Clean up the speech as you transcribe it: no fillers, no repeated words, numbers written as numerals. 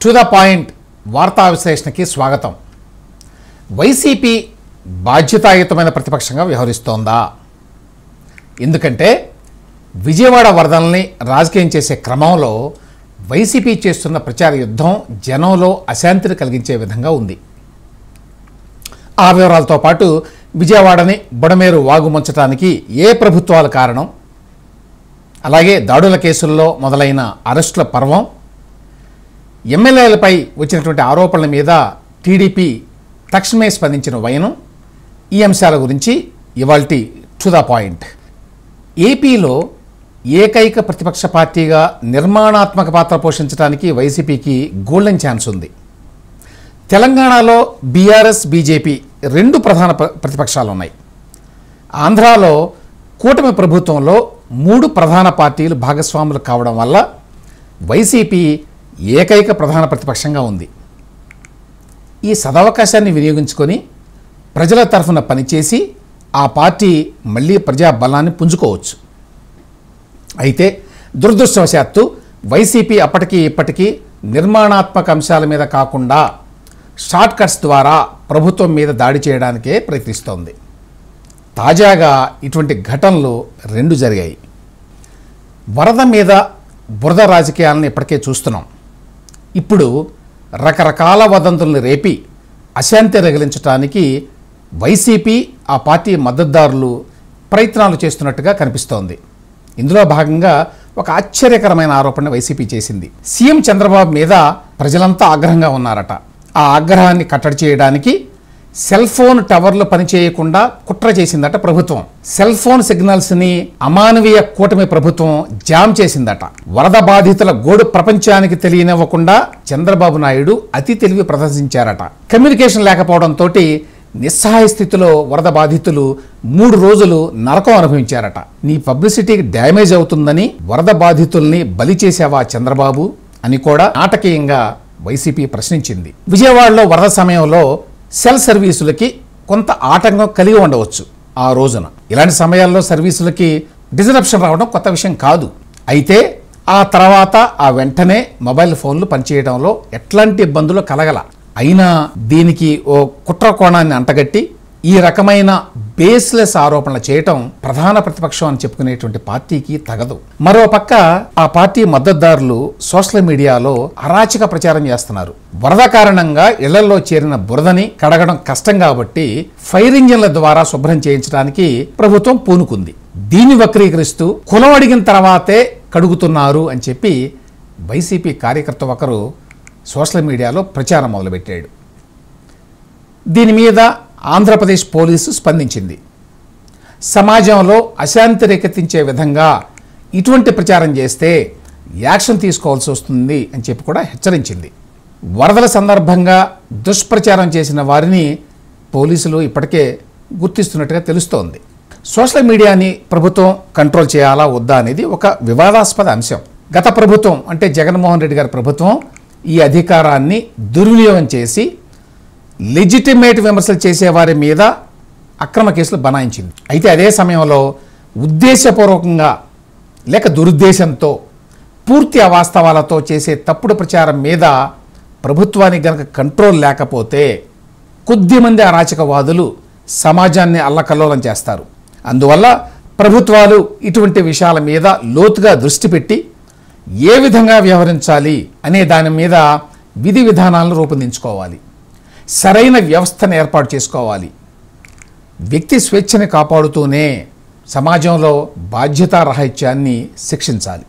To the point వార్తా విశ్లేషణకి స్వాగతం. YCP బాధ్యతాయుతమైన ప్రతిపక్షంగా వ్యవహరిస్తోందా? ఎందుకంటే విజయవాడ వరదల్ని రాజకీయం చేసే క్రమంలో వైసీపీ చేస్తున్న ప్రచార యుద్ధం జనంలో అశాంతిని కలిగించే విధంగా ఉంది. ఆ వివరాలతో పాటు విజయవాడని బుడమేరు వాగు ముంచడానికి ఏ ప్రభుత్వాల కారణం, అలాగే దాడుల కేసుల్లో మొదలైన అరెస్టుల పర్వం, ఎమ్మెల్యేలపై వచ్చినటువంటి ఆరోపణల మీద టీడీపీ తక్షణమే స్పందించిన వైనం, ఈ అంశాల గురించి ఇవాల్టి టు ద పాయింట్. ఏపీలో ఏకైక ప్రతిపక్ష పార్టీగా నిర్మాణాత్మక పాత్ర పోషించడానికి వైసీపీకి గోల్డెన్ ఛాన్స్ ఉంది. తెలంగాణలో బీఆర్ఎస్, బీజేపీ రెండు ప్రధాన ప్రతిపక్షాలు ఉన్నాయి. ఆంధ్రాలో కూటమి ప్రభుత్వంలో మూడు ప్రధాన పార్టీలు భాగస్వాములు కావడం వల్ల వైసీపీ ఏకైక ప్రధాన ప్రతిపక్షంగా ఉంది. ఈ సదవకాశాన్ని వినియోగించుకొని ప్రజల తరఫున పనిచేసి ఆ పార్టీ మళ్ళీ ప్రజాబలాన్ని పుంజుకోవచ్చు. అయితే దురదృష్టవశాత్తు వైసీపీ అప్పటికీ ఇప్పటికీ నిర్మాణాత్మక అంశాల మీద కాకుండా షార్ట్ కట్స్ ద్వారా ప్రభుత్వం మీద దాడి చేయడానికే ప్రయత్నిస్తోంది. తాజాగా ఇటువంటి ఘటనలు రెండు జరిగాయి. వరద మీద బురద రాజకీయాలను ఇప్పటికే చూస్తున్నాం. ఇప్పుడు రకరకాల వదంతుల్ని రేపి అశాంతి రగిలించడానికి వైసీపీ, ఆ పార్టీ మద్దతుదారులు ప్రయత్నాలు చేస్తున్నట్టుగా కనిపిస్తోంది. ఇందులో భాగంగా ఒక ఆశ్చర్యకరమైన ఆరోపణ వైసీపీ చేసింది. సీఎం చంద్రబాబు మీద ప్రజలంతా ఆగ్రహంగా ఉన్నారట. ఆ ఆగ్రహాన్ని కట్టడి చేయడానికి సెల్ ఫోన్ టవర్లు పనిచేయకుండా కుట్ర చేసిందట ప్రభుత్వం. సెల్ ఫోన్ సిగ్నల్స్ని అమానవీయ కూటమి ప్రభుత్వం జామ్ చేసిందట. వరద బాధితుల గోడు ప్రపంచానికి తెలియనివ్వకుండా చంద్రబాబు నాయుడు అతి తెలివి ప్రదర్శించారట. కమ్యూనికేషన్ లేకపోవడంతో నిస్సహాయ స్థితిలో వరద బాధితులు 3 రోజులు నరకం అనుభవించారట. నీ పబ్లిసిటీకి డ్యామేజ్ అవుతుందని వరద బాధితుల్ని బలి చేసావా చంద్రబాబు అని కూడా నాటకీయంగా వైసీపీ ప్రశ్నించింది. విజయవాడలో వరద సమయంలో సెల్ సర్వీసులకి కొంత ఆటంకం కలిగి ఉండవచ్చు. ఆ రోజున ఇలాంటి సమయాల్లో సర్వీసులకి డిస్రప్షన్ రావడం కొత్త విషయం కాదు. అయితే ఆ తర్వాత ఆ వెంటనే మొబైల్ ఫోన్లు పనిచేయడంలో ఎట్లాంటి ఇబ్బందులు కలగల. అయినా దీనికి ఓ కుట్ర కోణాన్ని అంటగట్టి ఈ రకమైన బేస్లెస్ ఆరోపణలు చేయటం ప్రధాన ప్రతిపక్షం అని చెప్పుకునేటువంటి పార్టీకి తగదు. మరోపక్క ఆ పార్టీ మద్దతుదారులు సోషల్ మీడియాలో అరాచక ప్రచారం చేస్తున్నారు. వరద కారణంగా ఇళ్లలో చేరిన బురదని కడగడం కష్టం కాబట్టి ఫైర్ ఇంజిన్ల ద్వారా శుభ్రం చేయించడానికి ప్రభుత్వం పూనుకుంది. దీన్ని వక్రీకరిస్తూ కులం అడిగిన తర్వాతే కడుగుతున్నారు అని చెప్పి వైసీపీ కార్యకర్త ఒకరు సోషల్ మీడియాలో ప్రచారం మొదలుపెట్టాడు. దీని మీద ఆంధ్రప్రదేశ్ పోలీసు స్పందించింది. సమాజంలో అశాంతి రేకెత్తించే విధంగా ఇటువంటి ప్రచారం చేస్తే యాక్షన్ తీసుకోవాల్సి వస్తుంది అని చెప్పి కూడా హెచ్చరించింది. వరదల సందర్భంగా దుష్ప్రచారం చేసిన వారిని పోలీసులు ఇప్పటికే గుర్తిస్తున్నట్టుగా తెలుస్తోంది. సోషల్ మీడియాని ప్రభుత్వం కంట్రోల్ చేయాలా వద్దా అనేది ఒక వివాదాస్పద అంశం. గత ప్రభుత్వం అంటే జగన్మోహన్ రెడ్డి గారి ప్రభుత్వం ఈ అధికారాన్ని దుర్వినియోగం చేసి లెజిటిమేట్ విమర్శలు చేసేవారి మీద అక్రమ కేసులు బనాయించింది. అయితే అదే సమయంలో ఉద్దేశపూర్వకంగా లేక దురుద్దేశంతో పూర్తి అవాస్తవాలతో చేసే తప్పుడు ప్రచారం మీద ప్రభుత్వానికి గనక కంట్రోల్ లేకపోతే కొద్దిమంది అరాచకవాదులు సమాజాన్ని అల్లకల్లోలం చేస్తారు. అందువల్ల ప్రభుత్వాలు ఇటువంటి విషయాల మీద లోతుగా దృష్టి పెట్టి ఏ విధంగా వ్యవహరించాలి అనే దాని మీద విధి విధానాలను రూపొందించుకోవాలి. సరైన వ్యవస్థను ఏర్పాటు చేసుకోవాలి. వ్యక్తి స్వేచ్ఛని కాపాడుతూనే సమాజంలో బాధ్యతారాహిత్యాన్ని శిక్షించాలి.